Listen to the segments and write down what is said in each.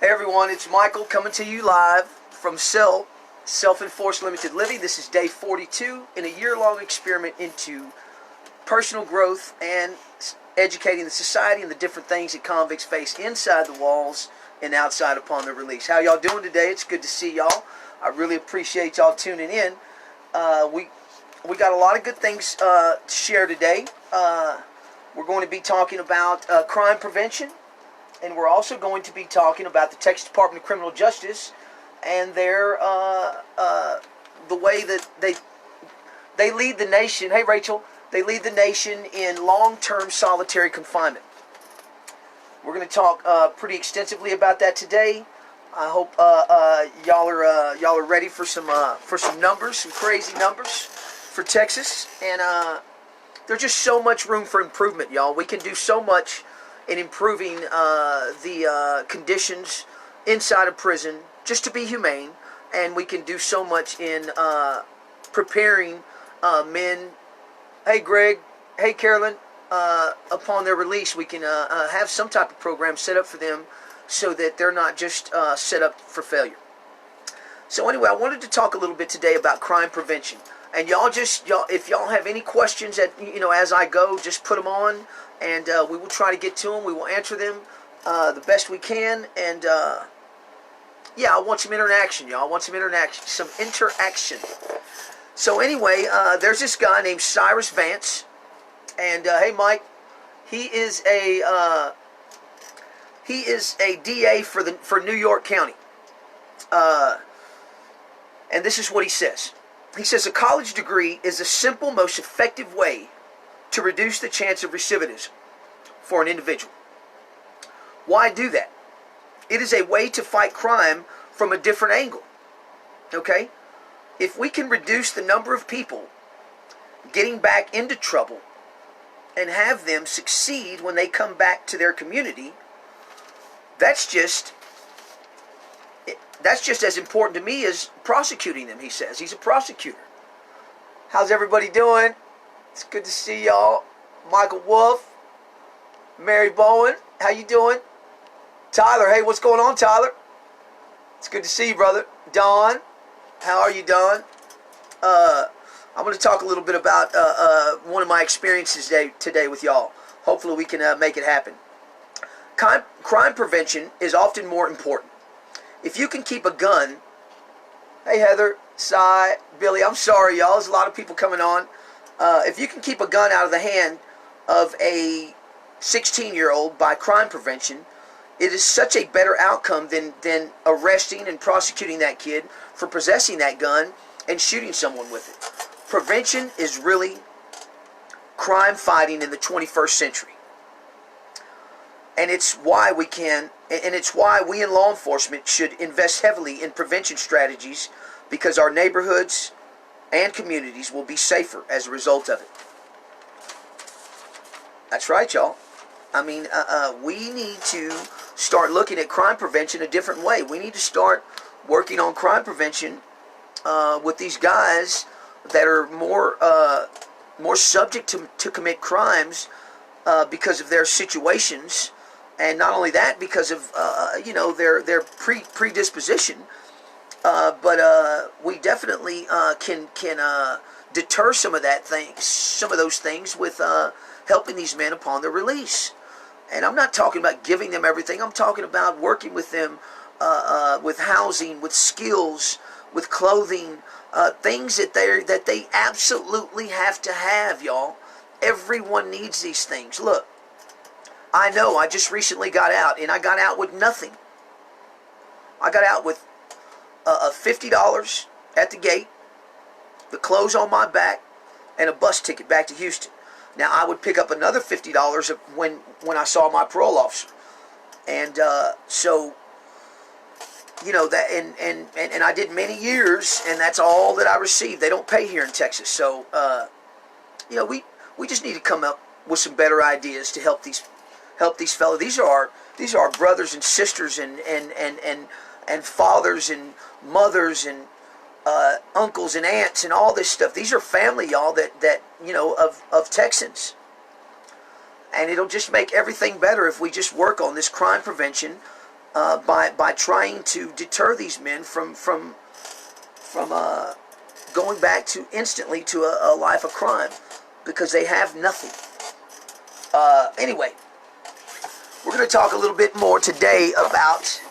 Hey everyone, it's Michael coming to you live from Self-Enforced Limited Living. This is day 42 in a year-long experiment into personal growth and educating the society and the different things that convicts face inside the walls and outside upon their release. How y'all doing today? It's good to see y'all. I really appreciate y'all tuning in. We got a lot of good things to share today. We're going to be talking about crime prevention. And we're also going to be talking about the Texas Department of Criminal Justice and their the way that they lead the nation. Hey, Rachel, they lead the nation in long-term solitary confinement. We're going to talk pretty extensively about that today. I hope y'all are ready for some numbers, some crazy numbers for Texas. And there's just so much room for improvement, y'all. We can do so much in improving the conditions inside of prison, just to be humane, and we can do so much in preparing men. Hey Greg, hey Carolyn, upon their release, we can have some type of program set up for them so that they're not just set up for failure. So anyway, I wanted to talk a little bit today about crime prevention. And y'all, if y'all have any questions as I go, just put them on, and we will try to get to them. We will answer them the best we can. And yeah, I want some interaction, y'all. I want some interaction. So anyway, there's this guy named Cyrus Vance, and hey, Mike, he is a DA for New York County, and this is what he says. He says a college degree is a simple, most effective way to reduce the chance of recidivism for an individual. Why do that? It is a way to fight crime from a different angle. Okay? If we can reduce the number of people getting back into trouble and have them succeed when they come back to their community, that's just as important to me as prosecuting them, he says. He's a prosecutor. How's everybody doing? It's good to see y'all. Michael Wolf, Mary Bowen, how you doing? Tyler, hey, what's going on, Tyler? It's good to see you, brother. Don, how are you, Don? I'm going to talk a little bit about one of my experiences today with y'all. Hopefully we can make it happen. Crime prevention is often more important. If you can keep a gun, hey Heather, Cy, Billy, I'm sorry y'all, there's a lot of people coming on. If you can keep a gun out of the hand of a 16-year-old by crime prevention, it is such a better outcome than arresting and prosecuting that kid for possessing that gun and shooting someone with it. Prevention is really crime fighting in the 21st century. And it's why we in law enforcement should invest heavily in prevention strategies, because our neighborhoods and communities will be safer as a result of it. That's right, y'all. I mean, we need to start looking at crime prevention a different way. We need to start working on crime prevention with these guys that are more subject to commit crimes because of their situations. And not only that, because of their predisposition, but we definitely can deter some of those things with helping these men upon their release. And I'm not talking about giving them everything. I'm talking about working with them with housing, with skills, with clothing, things that they absolutely have to have, y'all. Everyone needs these things. Look. I know, I just recently got out, and I got out with nothing. I got out with $50 at the gate, the clothes on my back, and a bus ticket back to Houston. Now, I would pick up another $50 when I saw my parole officer. And so, that, and I did many years, and that's all that I received. They don't pay here in Texas. So, we just need to come up with some better ideas to help these fellows. These are our brothers and sisters and fathers and mothers and uncles and aunts and all this stuff. These are family, y'all, that of Texans. And it'll just make everything better if we just work on this crime prevention by trying to deter these men from going back to instantly to a life of crime, because they have nothing. Anyway, we're going to talk a little bit more today about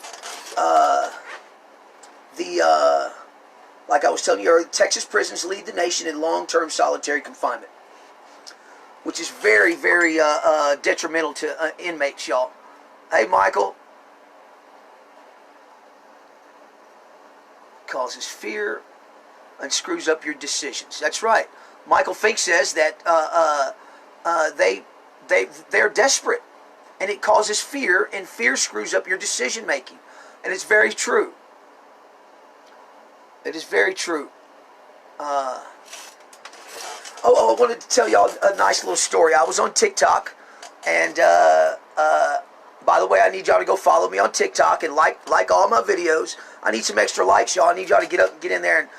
like I was telling you earlier, Texas prisons lead the nation in long-term solitary confinement, which is very, very detrimental to inmates, y'all. Hey, Michael. Causes fear and screws up your decisions. That's right. Michael Fink says that they're desperate, and it causes fear, and fear screws up your decision making. And it's very true. It is very true. I wanted to tell y'all a nice little story. I was on TikTok, and by the way, I need y'all to go follow me on TikTok and like all my videos. I need some extra likes, y'all. I need y'all to get up and get in there and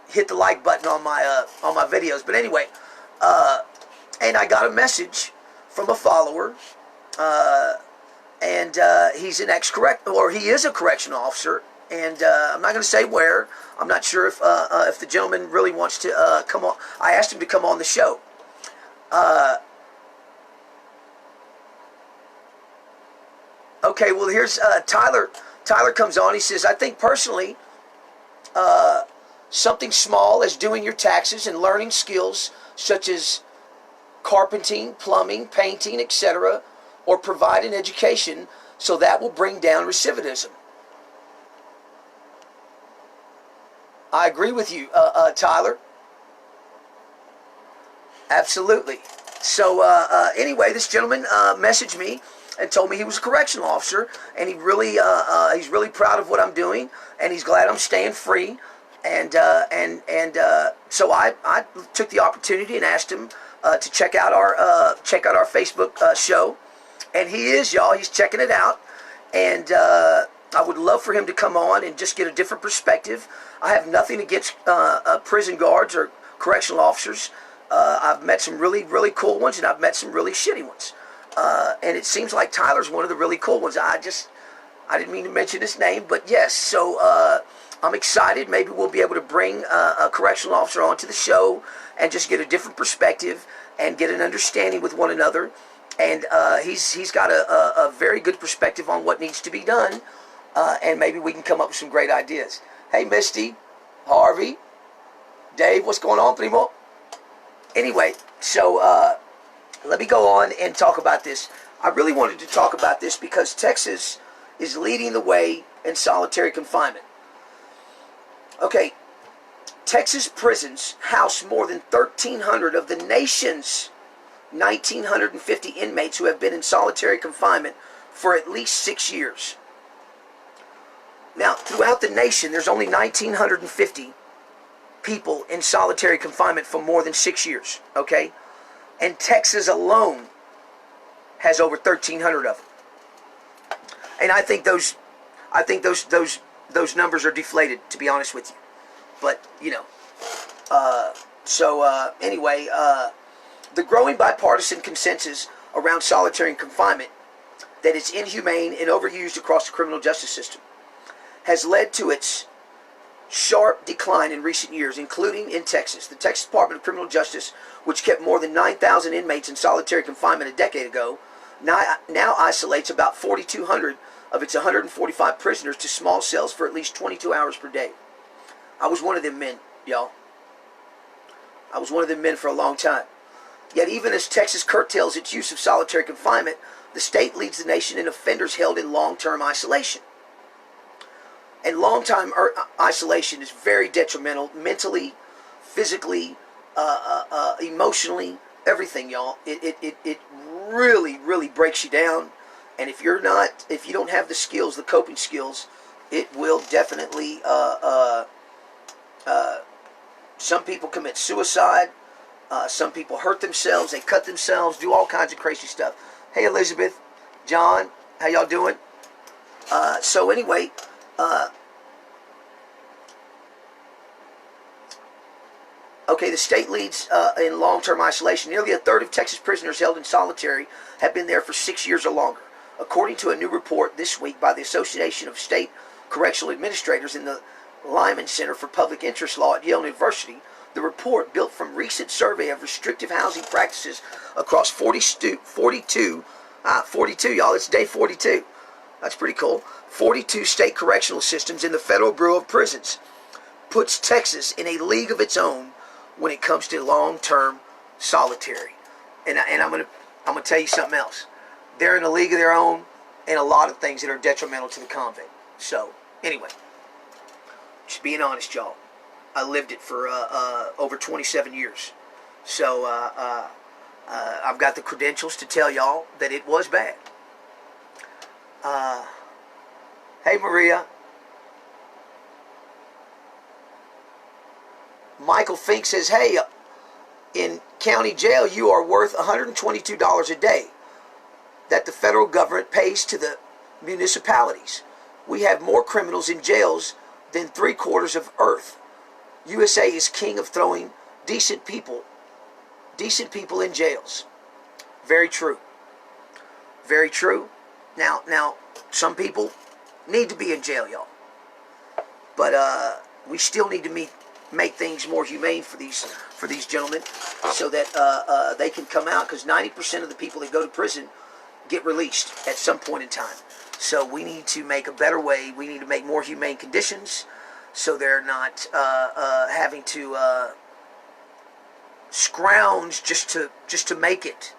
hit the like button on my videos. But anyway, and I got a message from a follower, and he's an he is a correctional officer, and I'm not going to say where. I'm not sure if the gentleman really wants to come on. I asked him to come on the show. Okay, well, here's Tyler. Tyler comes on. He says, I think personally, something small as doing your taxes and learning skills such as carpenting, plumbing, painting, etc., or provide an education, so that will bring down recidivism. I agree with you, Tyler. Absolutely. So anyway, this gentleman messaged me and told me he was a correctional officer, and he's really proud of what I'm doing, and he's glad I'm staying free, and so I took the opportunity and asked him to check out our Facebook show, and he is, y'all. He's checking it out, and I would love for him to come on and just get a different perspective. I have nothing against prison guards or correctional officers. I've met some really, really cool ones, and I've met some really shitty ones. And it seems like Tyler's one of the really cool ones. I didn't mean to mention his name, but yes. So I'm excited. Maybe we'll be able to bring a correctional officer onto the show and just get a different perspective and get an understanding with one another. And he's got a very good perspective on what needs to be done. And maybe we can come up with some great ideas. Hey, Misty, Harvey, Dave, what's going on, primo? Anyway, so let me go on and talk about this. I really wanted to talk about this because Texas is leading the way in solitary confinement. Okay, Texas prisons house more than 1,300 of the nation's 1,950 inmates who have been in solitary confinement for at least 6 years. Now, throughout the nation, there's only 1,950 people in solitary confinement for more than 6 years, okay? And Texas alone has over 1,300 of them. And I think those numbers are deflated, to be honest with you. But, you know, anyway, the growing bipartisan consensus around solitary confinement that it's inhumane and overused across the criminal justice system has led to its sharp decline in recent years, including in Texas. The Texas Department of Criminal Justice, which kept more than 9,000 inmates in solitary confinement a decade ago, now isolates about 4,200 of its 145 prisoners to small cells for at least 22 hours per day. I was one of them men, y'all. I was one of them men for a long time. Yet even as Texas curtails its use of solitary confinement, the state leads the nation in offenders held in long-term isolation. And long-term isolation is very detrimental, mentally, physically, emotionally, everything, y'all. It really, really breaks you down. And if you don't have the skills, the coping skills, it will definitely, some people commit suicide. Some people hurt themselves. They cut themselves, do all kinds of crazy stuff. Hey, Elizabeth, John, how y'all doing? So anyway, okay, the state leads in long-term isolation. Nearly a third of Texas prisoners held in solitary have been there for 6 years or longer. According to a new report this week by the Association of State Correctional Administrators in the Lyman Center for Public Interest Law at Yale University, the report, built from recent survey of restrictive housing practices across 42, y'all, it's day 42. That's pretty cool. 42 state correctional systems in the Federal Bureau of Prisons, puts Texas in a league of its own when it comes to long-term solitary. And I'm gonna tell you something else. They're in a league of their own in a lot of things that are detrimental to the convict. So anyway, just being honest, y'all. I lived it for over 27 years. So I've got the credentials to tell y'all that it was bad. Hey, Maria. Michael Fink says, hey, in county jail, you are worth $122 a day that the federal government pays to the municipalities. We have more criminals in jails than 3/4 of Earth. USA is king of throwing decent people in jails. Very true. Very true. Now, some people need to be in jail, y'all. But we still need to make things more humane for these gentlemen, so that they can come out, because 90% of the people that go to prison get released at some point in time. So we need to make a better way. We need to make more humane conditions, so they're not having to scrounge just to make it,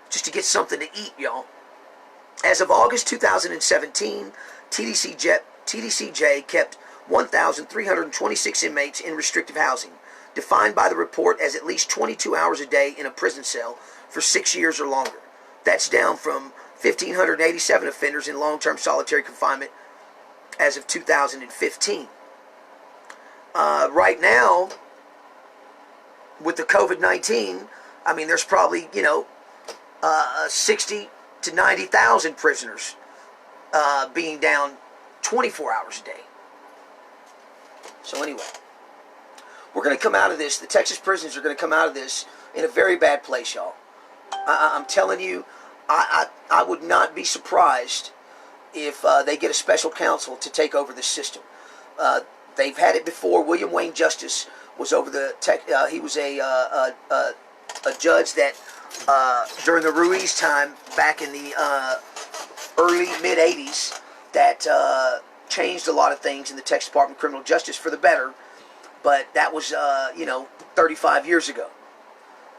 just to get something to eat, y'all. As of August 2017, TDCJ kept 1,326 inmates in restrictive housing, defined by the report as at least 22 hours a day in a prison cell for 6 years or longer. That's down from 1,587 offenders in long-term solitary confinement as of 2015. Right now, with the COVID-19, I mean, there's probably, 60 to 90,000 prisoners being down 24 hours a day. So anyway, we're going to come out of this. The Texas prisons are going to come out of this in a very bad place, y'all. I'm telling you, I would not be surprised if they get a special counsel to take over this system. They've had it before. William Wayne Justice was over the he was a judge that during the Ruiz time back in the early mid 80s that changed a lot of things in the Texas Department of Criminal Justice for the better. But that was 35 years ago,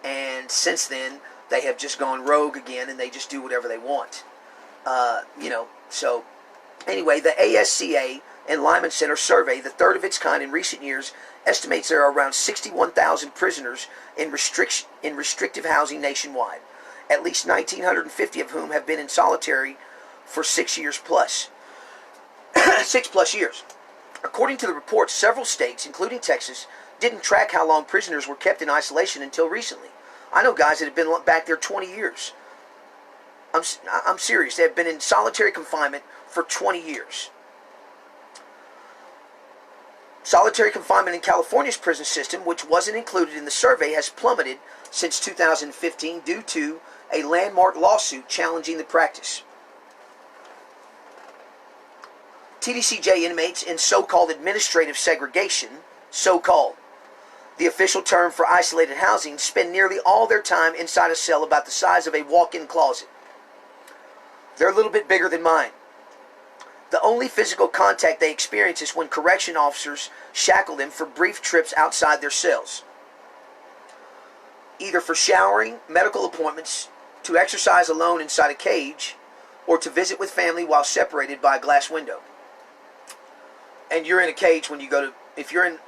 and since then they have just gone rogue again, and they just do whatever they want. So anyway, the ASCA and Lyman Center survey, the third of its kind in recent years, estimates there are around 61,000 prisoners in restrictive housing nationwide, at least 1,950 of whom have been in solitary for 6 years plus. 6+ years. According to the report, several states, including Texas, didn't track how long prisoners were kept in isolation until recently. I know guys that have been back there 20 years. I'm serious. They have been in solitary confinement for 20 years. Solitary confinement in California's prison system, which wasn't included in the survey, has plummeted since 2015 due to a landmark lawsuit challenging the practice. TDCJ inmates in so-called administrative segregation, so-called, the official term for isolated housing, spend nearly all their time inside a cell about the size of a walk-in closet. They're a little bit bigger than mine. The only physical contact they experience is when correction officers shackle them for brief trips outside their cells, either for showering, medical appointments, to exercise alone inside a cage, or to visit with family while separated by a glass window. And you're in a cage when you go to, if you're in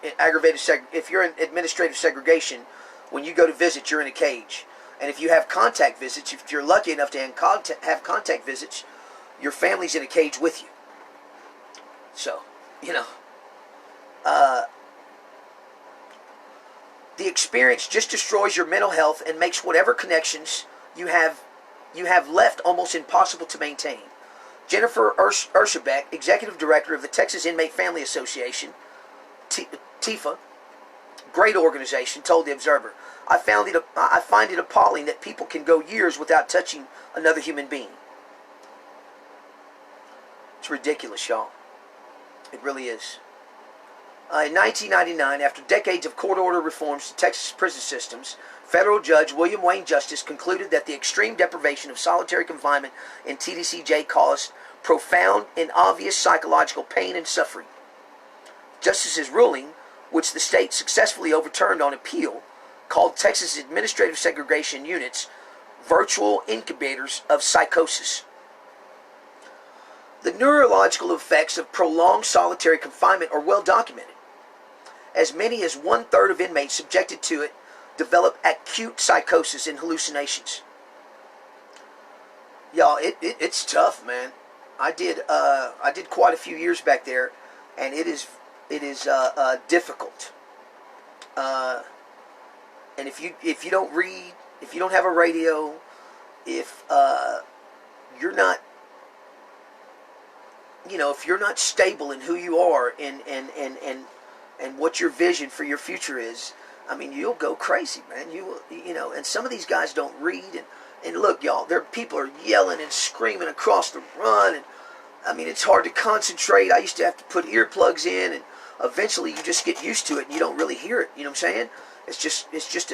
administrative segregation, when you go to visit, you're in a cage. And if you have contact visits, if you're lucky enough to have contact visits, your family's in a cage with you. So, the experience just destroys your mental health and makes whatever connections you have left almost impossible to maintain. Jennifer Urshabek, executive director of the Texas Inmate Family Association, TIFA, great organization, told the Observer, I find it appalling that people can go years without touching another human being. It's ridiculous, y'all. It really is. In 1999, after decades of court-order reforms to Texas prison systems, federal judge William Wayne Justice concluded that the extreme deprivation of solitary confinement in TDCJ caused profound and obvious psychological pain and suffering. Justice's ruling, which the state successfully overturned on appeal, called Texas administrative segregation units virtual incubators of psychosis. The neurological effects of prolonged solitary confinement are well documented. As many as 1/3 of inmates subjected to it develop acute psychosis and hallucinations. Y'all, it's tough, man. I did quite a few years back there, and it is difficult. And if you don't read, if you don't have a radio, if you're not, if you're not stable in who you are and what your vision for your future is, I mean, you'll go crazy, man. And some of these guys don't read, and look, y'all, people are yelling and screaming across the run, and I mean, it's hard to concentrate. I used to have to put earplugs in, and eventually you just get used to it, and you don't really hear it. You know what I'm saying? It's just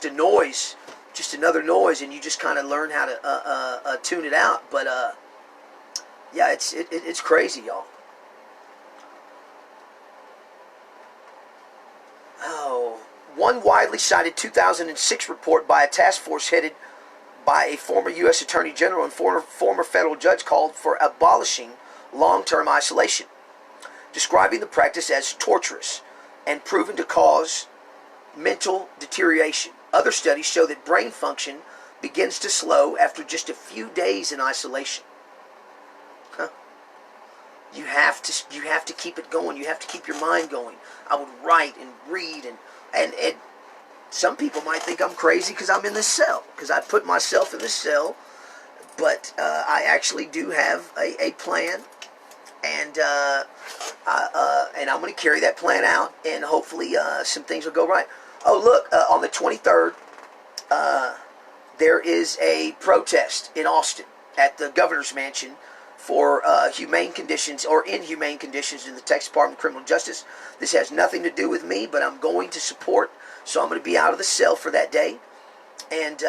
a noise, just another noise, and you just kind of learn how to tune it out. But yeah, it's crazy, y'all. Oh, one widely cited 2006 report by a task force headed by a former U.S. Attorney General and former federal judge called for abolishing long-term isolation, describing the practice as torturous and proven to cause mental deterioration. Other studies show that brain function begins to slow after just a few days in isolation. You have to keep it going. You have to keep your mind going. I would write and read, and some people might think I'm crazy because I'm in this cell, because I put myself in this cell, but I actually do have a plan, and I'm going to carry that plan out, and hopefully some things will go right. Oh, look, on the 23rd, there is a protest in Austin at the governor's mansion for humane conditions or inhumane conditions in the Texas Department of Criminal Justice. This has nothing to do with me, but I'm going to support, so I'm going to be out of the cell for that day, and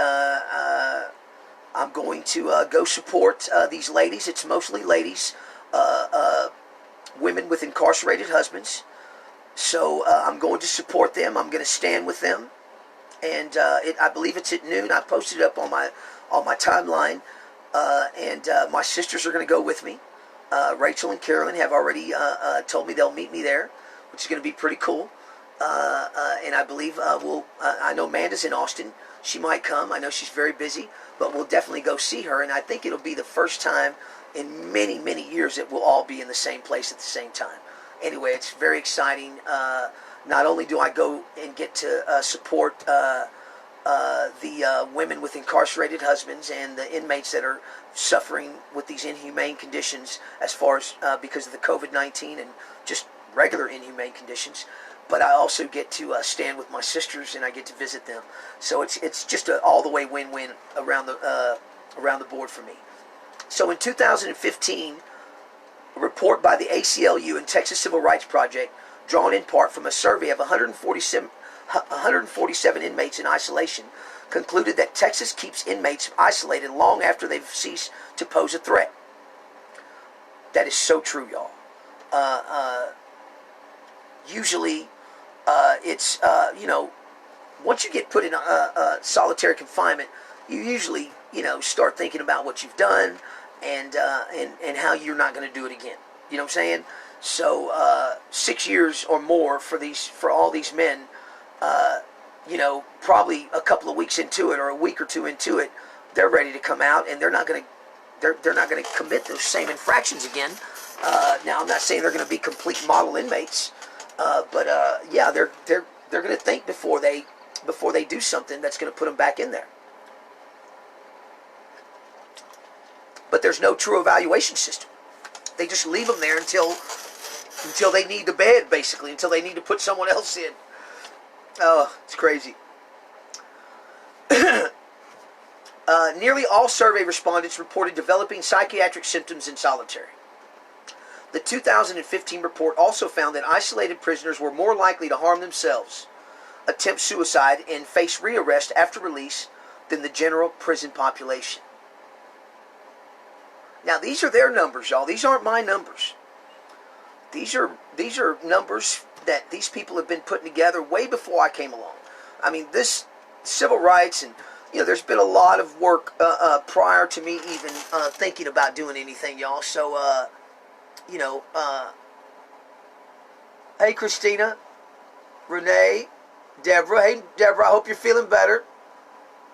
I'm going to go support these ladies. It's mostly ladies, women with incarcerated husbands, so I'm going to support them. I'm going to stand with them, and I believe it's at noon. I posted it up on my timeline. And my sisters are going to go with me. Rachel and Carolyn have already told me they'll meet me there, which is going to be pretty cool. And I believe I know Amanda's in Austin. She might come. I know she's very busy, but we'll definitely go see her. And I think it'll be the first time in many, many years that we'll all be in the same place at the same time. Anyway, it's very exciting. Not only do I go and get to support the women with incarcerated husbands and the inmates that are suffering with these inhumane conditions as far as because of the COVID-19 and just regular inhumane conditions, but I also get to stand with my sisters, and I get to visit them. So it's just a all the way win-win around the board for me. So in 2015, a report by the ACLU and Texas Civil Rights Project, drawn in part from a survey of 147 inmates in isolation, concluded that Texas keeps inmates isolated long after they've ceased to pose a threat. That is so true, y'all. Usually, it's, once you get put in solitary confinement, you usually, start thinking about what you've done and how you're not going to do it again. You know what I'm saying? So 6 years or more for all these men, probably a couple of weeks into it or a week or two into it, they're ready to come out, and they're not going to commit those same infractions again. Now, I'm not saying they're going to be complete model inmates, but yeah, they're going to think before they do something that's going to put them back in there. But there's no true evaluation system. They just leave them there until they need the bed, basically, until they need to put someone else in. Oh, it's crazy. Nearly all survey respondents reported developing psychiatric symptoms in solitary. The 2015 report also found that isolated prisoners were more likely to harm themselves, attempt suicide, and face rearrest after release than the general prison population. Now, these are their numbers, y'all. These aren't my numbers. These are numbers that these people have been putting together way before I came along. I mean, this civil rights and, there's been a lot of work prior to me even thinking about doing anything, y'all. So, hey, Christina, Renee, Deborah. Hey, Deborah, I hope you're feeling better.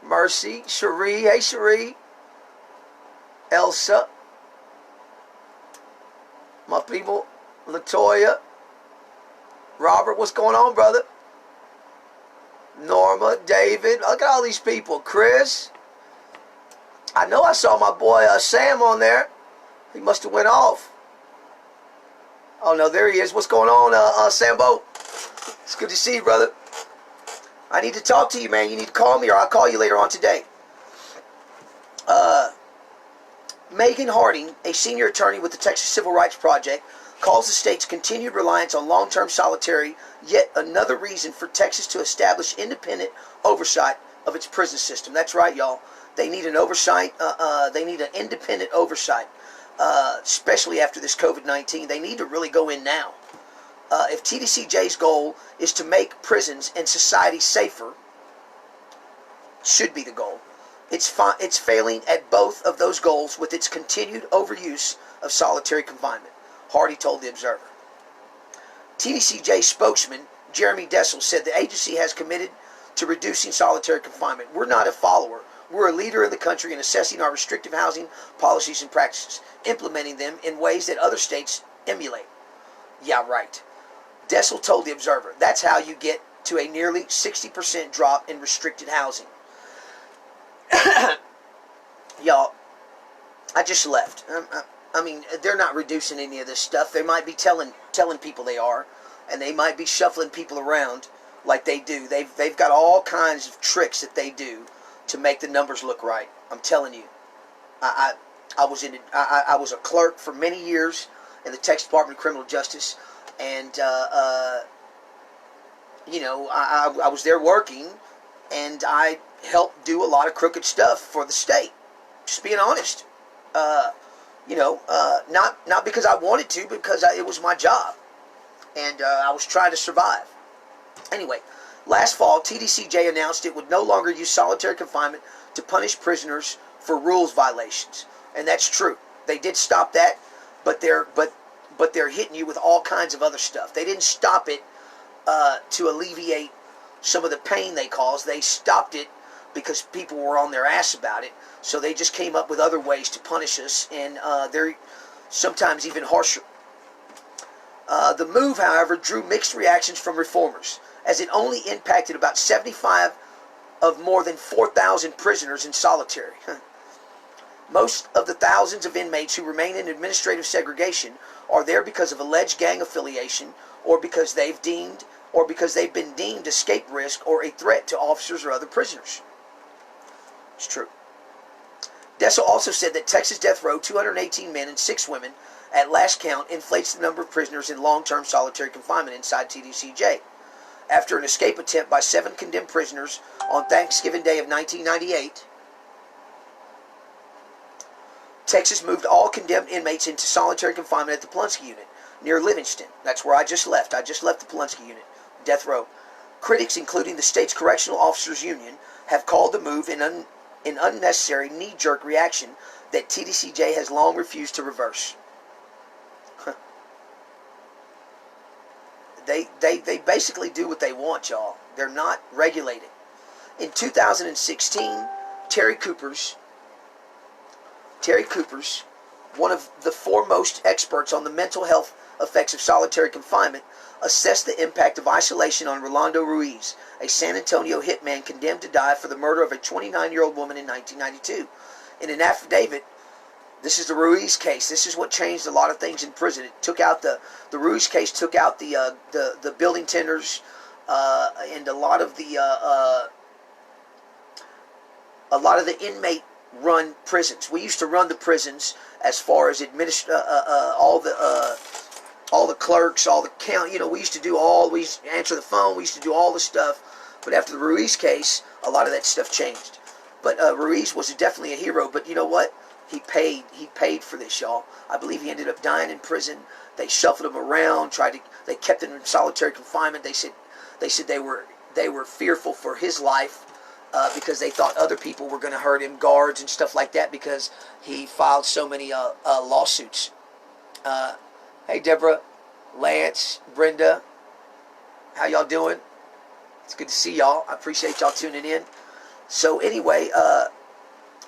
Mercy, Cherie. Hey, Cherie. Elsa. My people, Latoya. Robert, what's going on, brother? Norma, David. Look at all these people. Chris. I know I saw my boy Sam on there. He must have went off. Oh, no, there he is. What's going on, Sambo? It's good to see you, brother. I need to talk to you, man. You need to call me, or I'll call you later on today. Megan Harding, a senior attorney with the Texas Civil Rights Project, calls the state's continued reliance on long-term solitary yet another reason for Texas to establish independent oversight of its prison system. That's right, y'all. They need an oversight. They need an independent oversight, especially after this COVID-19. They need to really go in now. If TDCJ's goal is to make prisons and society safer, should be the goal, it's failing at both of those goals with its continued overuse of solitary confinement, Hardy told the Observer. TDCJ spokesman Jeremy Dessel said the agency has committed to reducing solitary confinement. We're not a follower. We're a leader in the country in assessing our restrictive housing policies and practices, implementing them in ways that other states emulate. Yeah, right. Dessel told the Observer, that's how you get to a nearly 60% drop in restricted housing. Y'all, I just left. I mean, they're not reducing any of this stuff. They might be telling people they are, and they might be shuffling people around like they do. They've got all kinds of tricks that they do to make the numbers look right. I'm telling you. I was a clerk for many years in the Texas Department of Criminal Justice, and I was there working, and I helped do a lot of crooked stuff for the state. Just being honest. Not because I wanted to, because it was my job, and I was trying to survive. Anyway, last fall, TDCJ announced it would no longer use solitary confinement to punish prisoners for rules violations, and that's true. They did stop that, but they're hitting you with all kinds of other stuff. They didn't stop it to alleviate some of the pain they caused. They stopped it because people were on their ass about it. So they just came up with other ways to punish us, and they're sometimes even harsher. The move, however, drew mixed reactions from reformers, as it only impacted about 75 of more than 4,000 prisoners in solitary. Most of the thousands of inmates who remain in administrative segregation are there because of alleged gang affiliation, or because they've been deemed escape risk or a threat to officers or other prisoners. It's true. Dessel also said that Texas death row, 218 men and 6 women, at last count, inflates the number of prisoners in long-term solitary confinement inside TDCJ. After an escape attempt by 7 condemned prisoners on Thanksgiving Day of 1998, Texas moved all condemned inmates into solitary confinement at the Pulaski unit near Livingston. That's where I just left. I just left the Pulaski unit, death row. Critics, including the state's Correctional Officers Union, have called the move an unnecessary knee-jerk reaction that TDCJ has long refused to reverse. They basically do what they want, y'all. They're not regulated. In 2016, Terry Coopers, one of the foremost experts on the mental health effects of solitary confinement, assessed the impact of isolation on Rolando Ruiz, a San Antonio hitman condemned to die for the murder of a 29-year-old woman in 1992. In an affidavit, this is the Ruiz case. This is what changed a lot of things in prison. It took out the Ruiz case took out the building tenders and a lot of the inmate-run prisons. We used to run the prisons as far as all the all the clerks, all the count. We used to answer the phone. We used to do all the stuff. But after the Ruiz case, a lot of that stuff changed. But Ruiz was definitely a hero. But you know what? He paid. He paid for this, y'all. I believe he ended up dying in prison. They shuffled him around. They kept him in solitary confinement. They said they were fearful for his life because they thought other people were going to hurt him, guards and stuff like that, because he filed so many lawsuits. Hey, Deborah, Lance, Brenda, how y'all doing? It's good to see y'all. I appreciate y'all tuning in. So anyway,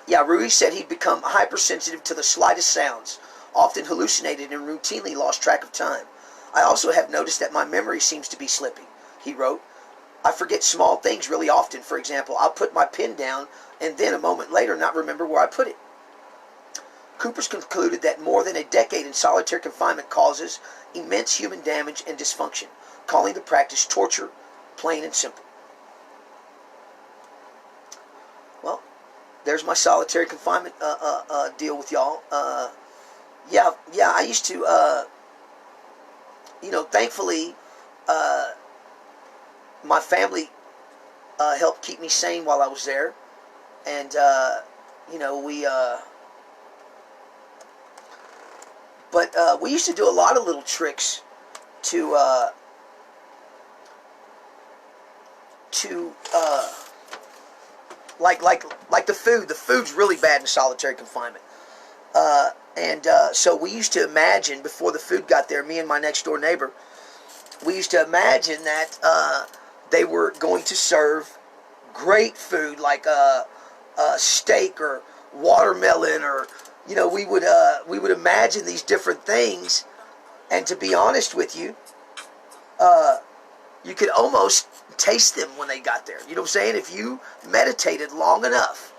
Ruiz said he'd become hypersensitive to the slightest sounds, often hallucinated and routinely lost track of time. I also have noticed that my memory seems to be slipping, he wrote. I forget small things really often. For example, I'll put my pen down and then a moment later not remember where I put it. Coopers concluded that more than a decade in solitary confinement causes immense human damage and dysfunction, calling the practice torture, plain and simple. Well, there's my solitary confinement deal with y'all. I used to, thankfully, my family helped keep me sane while I was there. And, we used to do a lot of little tricks to like the food. The food's really bad in solitary confinement. So we used to imagine, before the food got there, me and my next door neighbor, we used to imagine that they were going to serve great food like steak or watermelon, or we would imagine these different things. And to be honest with you, you could almost taste them when they got there. You know what I'm saying? If you meditated long enough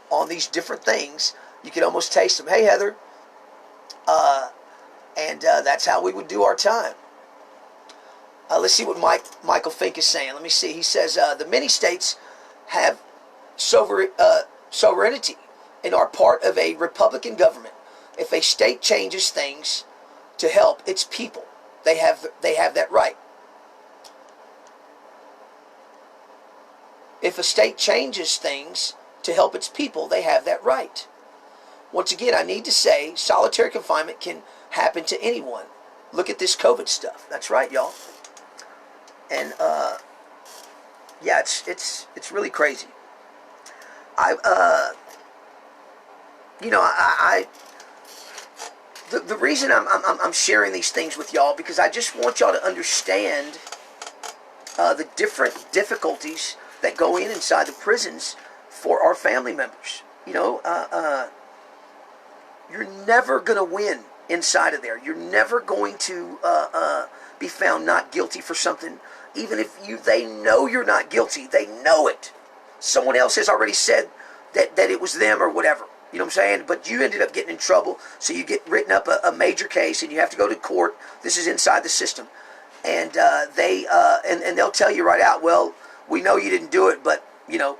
on these different things, you could almost taste them. Hey, Heather. That's how we would do our time. Let's see what Michael Fink is saying. Let me see. He says, the many states have sovereignty and are part of a Republican government. If a state changes things to help its people, they have that right. If a state changes things to help its people, they have that right. Once again, I need to say, solitary confinement can happen to anyone. Look at this COVID stuff. That's right, y'all. And it's really crazy. The reason I'm sharing these things with y'all, because I just want y'all to understand the different difficulties that go inside the prisons for our family members. You're never going to win inside of there. You're never going to be found not guilty for something. Even if they know you're not guilty, they know it. Someone else has already said that it was them or whatever. You know what I'm saying? But you ended up getting in trouble, so you get written up a major case, and you have to go to court. This is inside the system, and they'll tell you right out, well, we know you didn't do it, but you'll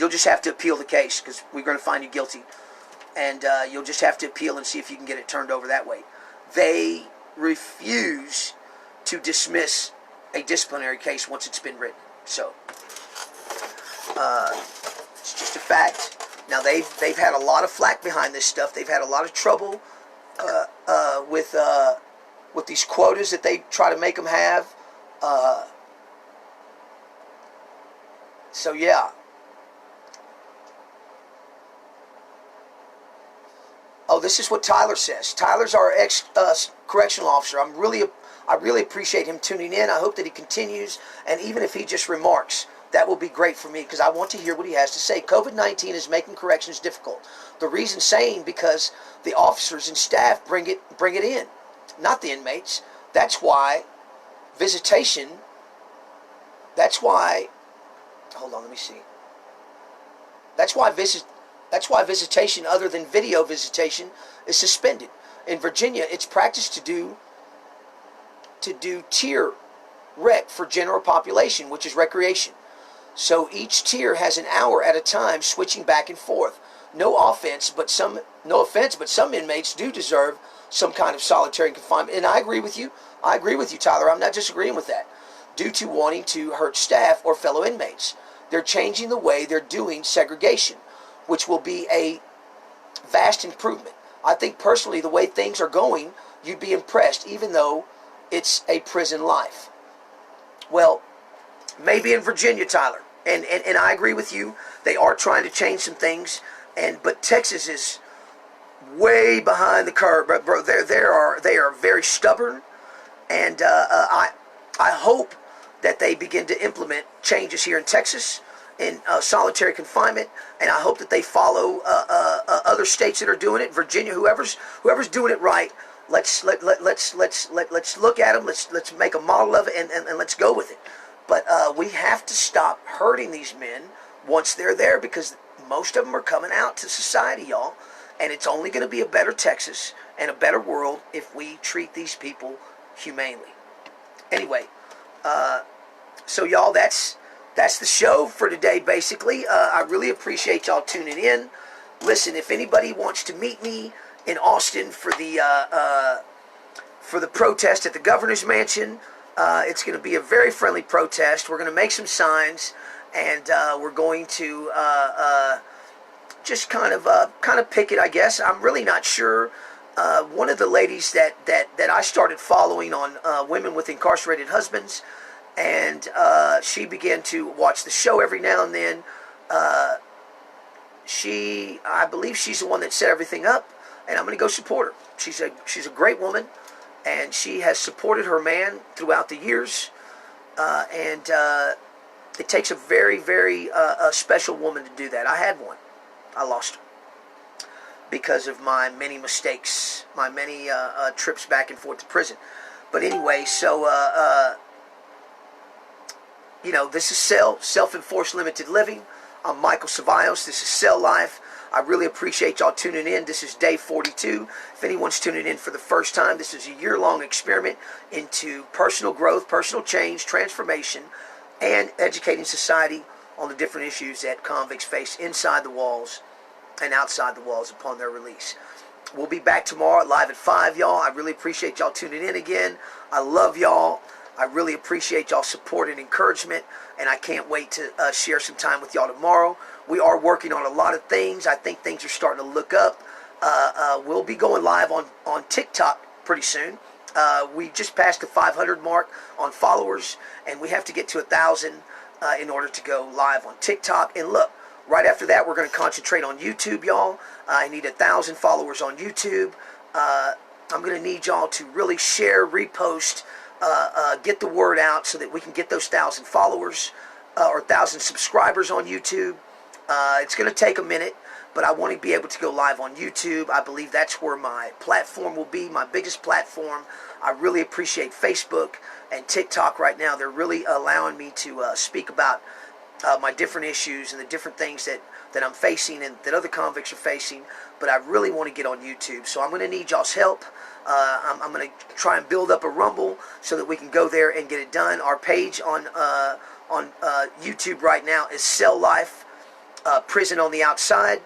just have to appeal the case because we're going to find you guilty, and you'll just have to appeal and see if you can get it turned over that way. They refuse to dismiss a disciplinary case once it's been written. So it's just a fact. Now they've had a lot of flack behind this stuff. They've had a lot of trouble with these quotas that they try to make them have. So yeah. Oh, this is what Tyler says. Tyler's our ex-correctional officer. I really appreciate him tuning in. I hope that he continues, and even if he just remarks, that will be great for me, because I want to hear what he has to say. COVID-19 is making corrections difficult. The reason saying because the officers and staff bring it in, not the inmates. That's why visitation. Hold on, let me see. That's why visitation other than video visitation is suspended. In Virginia, it's practiced to do tier rec for general population, which is recreation. So each tier has an hour at a time, switching back and forth. No offense, but some inmates do deserve some kind of solitary confinement. And I agree with you. I agree with you, Tyler. I'm not disagreeing with that. Due to wanting to hurt staff or fellow inmates. They're changing the way they're doing segregation, which will be a vast improvement. I think personally the way things are going, you'd be impressed, even though it's a prison life. Well, maybe in Virginia, Tyler, and I agree with you. They are trying to change some things, but Texas is way behind the curve. But bro, they are very stubborn, and I hope that they begin to implement changes here in Texas in solitary confinement, and I hope that they follow other states that are doing it. Virginia, whoever's doing it right, let's look at them. Let's make a model of it, and let's go with it. But we have to stop hurting these men once they're there, because most of them are coming out to society, y'all, and it's only going to be a better Texas and a better world if we treat these people humanely. Anyway, so y'all, that's the show for today, basically. I really appreciate y'all tuning in. Listen, if anybody wants to meet me in Austin for the protest at the governor's mansion, it's going to be a very friendly protest. We're going to make some signs, and we're going to just kind of picket, I guess. I'm really not sure. One of the ladies that I started following on women with incarcerated husbands, and she began to watch the show every now and then. I believe she's the one that set everything up, and I'm going to go support her. She's a great woman, and she has supported her man throughout the years, and it takes a very, very special woman to do that. I had one. I lost her because of my many mistakes, my many trips back and forth to prison. But anyway, so this is Cell, Self-Enforced Limited Living. I'm Michael Ceballos. This is Cell Life. I really appreciate y'all tuning in. This is day 42. If anyone's tuning in for the first time, this is a year-long experiment into personal growth, personal change, transformation, and educating society on the different issues that convicts face inside the walls and outside the walls upon their release. We'll be back tomorrow live at 5, y'all. I really appreciate y'all tuning in again. I love y'all. I really appreciate y'all support and encouragement, and I can't wait to share some time with y'all tomorrow. We are working on a lot of things. I think things are starting to look up. We'll be going live on TikTok pretty soon. We just passed the 500 mark on followers, and we have to get to 1,000 in order to go live on TikTok. And look, right after that, we're going to concentrate on YouTube, y'all. I need 1,000 followers on YouTube. I'm going to need y'all to really share, repost, get the word out so that we can get those 1,000 followers or 1,000 subscribers on YouTube. It's going to take a minute, but I want to be able to go live on YouTube. I believe that's where my platform will be, my biggest platform. I really appreciate Facebook and TikTok right now. They're really allowing me to speak about my different issues and the different things that I'm facing and that other convicts are facing. But I really want to get on YouTube, so I'm going to need y'all's help. I'm going to try and build up a Rumble so that we can go there and get it done. Our page on YouTube right now is Cell Life, Prison on the Outside.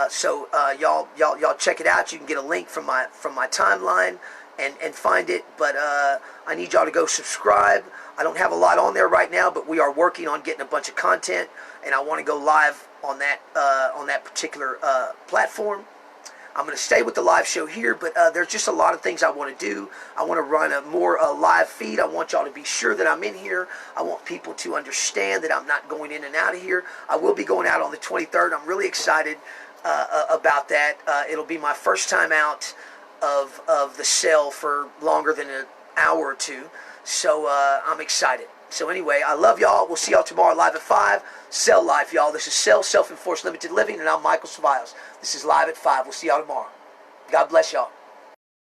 So y'all check it out. You can get a link from my timeline and find it. But I need y'all to go subscribe. I don't have a lot on there right now, but we are working on getting a bunch of content, and I want to go live on that particular platform. I'm going to stay with the live show here, but there's just a lot of things I want to do. I want to run a more live feed. I want y'all to be sure that I'm in here. I want people to understand that I'm not going in and out of here. I will be going out on the 23rd. I'm really excited about that. It'll be my first time out of the cell for longer than an hour or two. So I'm excited. So anyway, I love y'all. We'll see y'all tomorrow live at 5. Cell Life, y'all. This is Cell, Self-Enforced Limited Living, and I'm Michael Ceballos. This is live at 5. We'll see y'all tomorrow. God bless y'all.